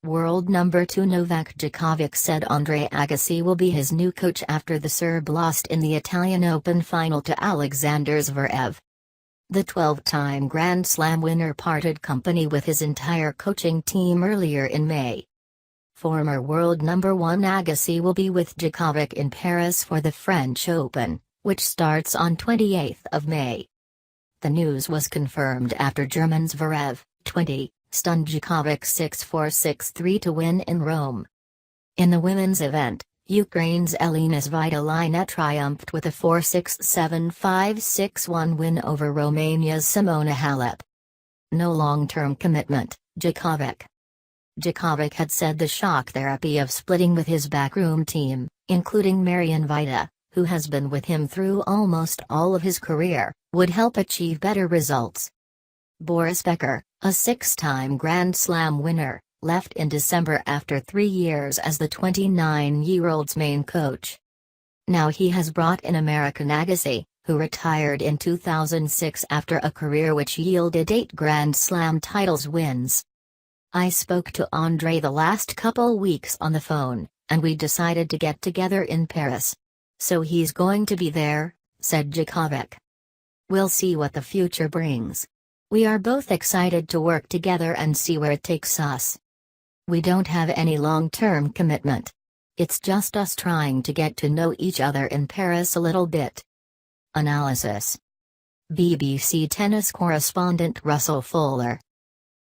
World number 2 Novak Djokovic said Andre Agassi will be his new coach after the Serb lost in the Italian Open final to Alexander Zverev. The 12-time Grand Slam winner parted company with his entire coaching team earlier in May. Former world number 1 Agassi will be with Djokovic in Paris for the French Open, which starts on 28 May. The news was confirmed after German Zverev, 20, stunned Djokovic 6-4 6-3 to win in Rome. In the women's event, Ukraine's Elina Svitolina triumphed with a 4-6 7-5 6-1 win over Romania's Simona Halep. No long-term commitment, Djokovic. Djokovic had said the shock therapy of splitting with his backroom team, including Marian Vajda, who has been with him through almost all of his career, would help achieve better results. Boris Becker, a 6-time Grand Slam winner, left in December after 3 years as the 29-year-old's main coach. Now he has brought in American Agassi, who retired in 2006 after a career which yielded 8 Grand Slam titles wins. "I spoke to Andre the last couple weeks on the phone, and we decided to get together in Paris. So he's going to be there," said Djokovic. "We'll see what the future brings. We are both excited to work together and see where it takes us. We don't have any long-term commitment. It's just us trying to get to know each other in Paris a little bit." Analysis. BBC tennis correspondent Russell Fuller.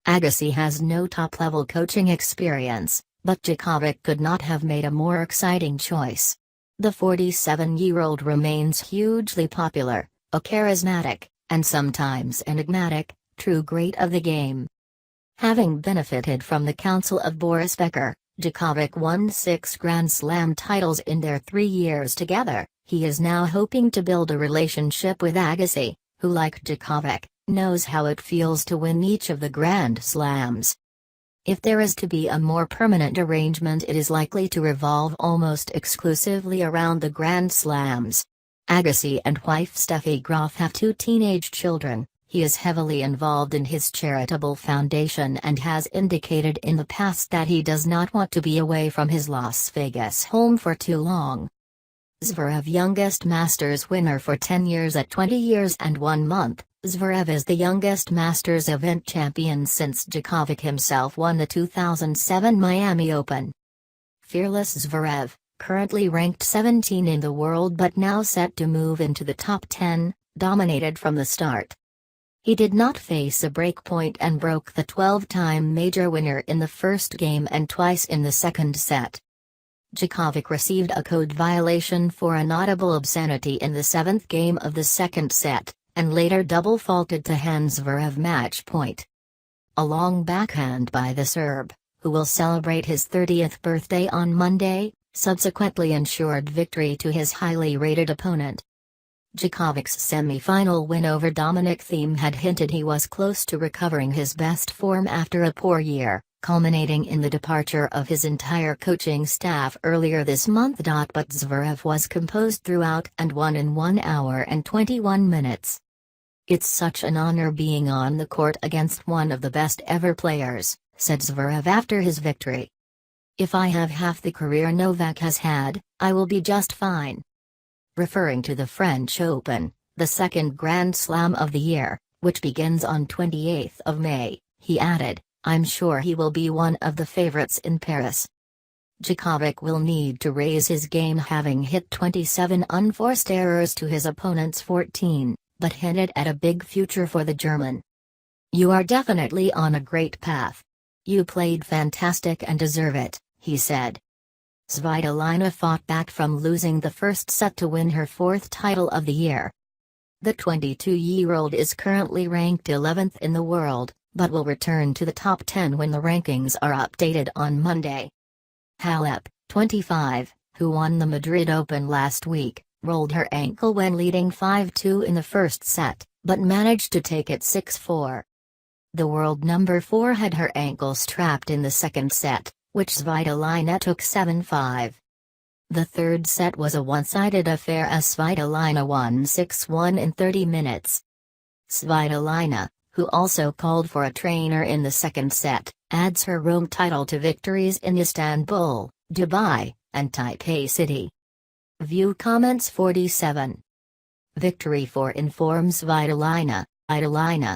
Agassi has no top-level coaching experience, but Djokovic could not have made a more exciting choice. The 47-year-old remains hugely popular, a charismatic, and sometimes enigmatic, true great of the game. Having benefited from the counsel of Boris Becker, Djokovic won 6 Grand Slam titles in their 3 years together. He is now hoping to build a relationship with Agassi, who, like Djokovic, knows how it feels to win each of the Grand Slams. If there is to be a more permanent arrangement, it is likely to revolve almost exclusively around the Grand Slams. Agassi and wife Steffi Graf have 2 teenage children. He is heavily involved in his charitable foundation and has indicated in the past that he does not want to be away from his Las Vegas home for too long. Zverev, youngest Masters winner for 10 years at 20 years and 1 month, Zverev is the youngest Masters event champion since Djokovic himself won the 2007 Miami Open. Fearless Zverev, currently ranked 17 in the world but now set to move into the top 10, dominated from the start. He did not face a breakpoint and broke the 12-time major winner in the first game and twice in the second set. Djokovic received a code violation for inaudible obscenity in the 7th game of the second set, and later double faulted to hand Zverev match point. A long backhand by the Serb, who will celebrate his 30th birthday on Monday, subsequently ensured victory to his highly rated opponent. Djokovic's semi-final win over Dominic Thiem had hinted he was close to recovering his best form after a poor year, culminating in the departure of his entire coaching staff earlier this month. But Zverev was composed throughout and won in 1 hour and 21 minutes. "It's such an honor being on the court against one of the best ever players," said Zverev after his victory. "If I have half the career Novak has had, I will be just fine." Referring to the French Open, the second Grand Slam of the year, which begins on 28 May, he added, "I'm sure he will be one of the favorites in Paris." Djokovic will need to raise his game, having hit 27 unforced errors to his opponent's 14, but hinted at a big future for the German. "You are definitely on a great path. You played fantastic and deserve it," he said. Svitolina fought back from losing the first set to win her 4th title of the year. The 22-year-old is currently ranked 11th in the world, but will return to the top 10 when the rankings are updated on Monday. Halep, 25, who won the Madrid Open last week, rolled her ankle when leading 5-2 in the first set, but managed to take it 6-4. The world number 4 had her ankle strapped in the second set, which Svitolina took 7-5. The third set was a one-sided affair as Svitolina won 6-1 in 30 minutes. Svitolina, who also called for a trainer in the second set, adds her Rome title to victories in Istanbul, Dubai, and Taipei City. View comments 47. Victory for informs Svitolina.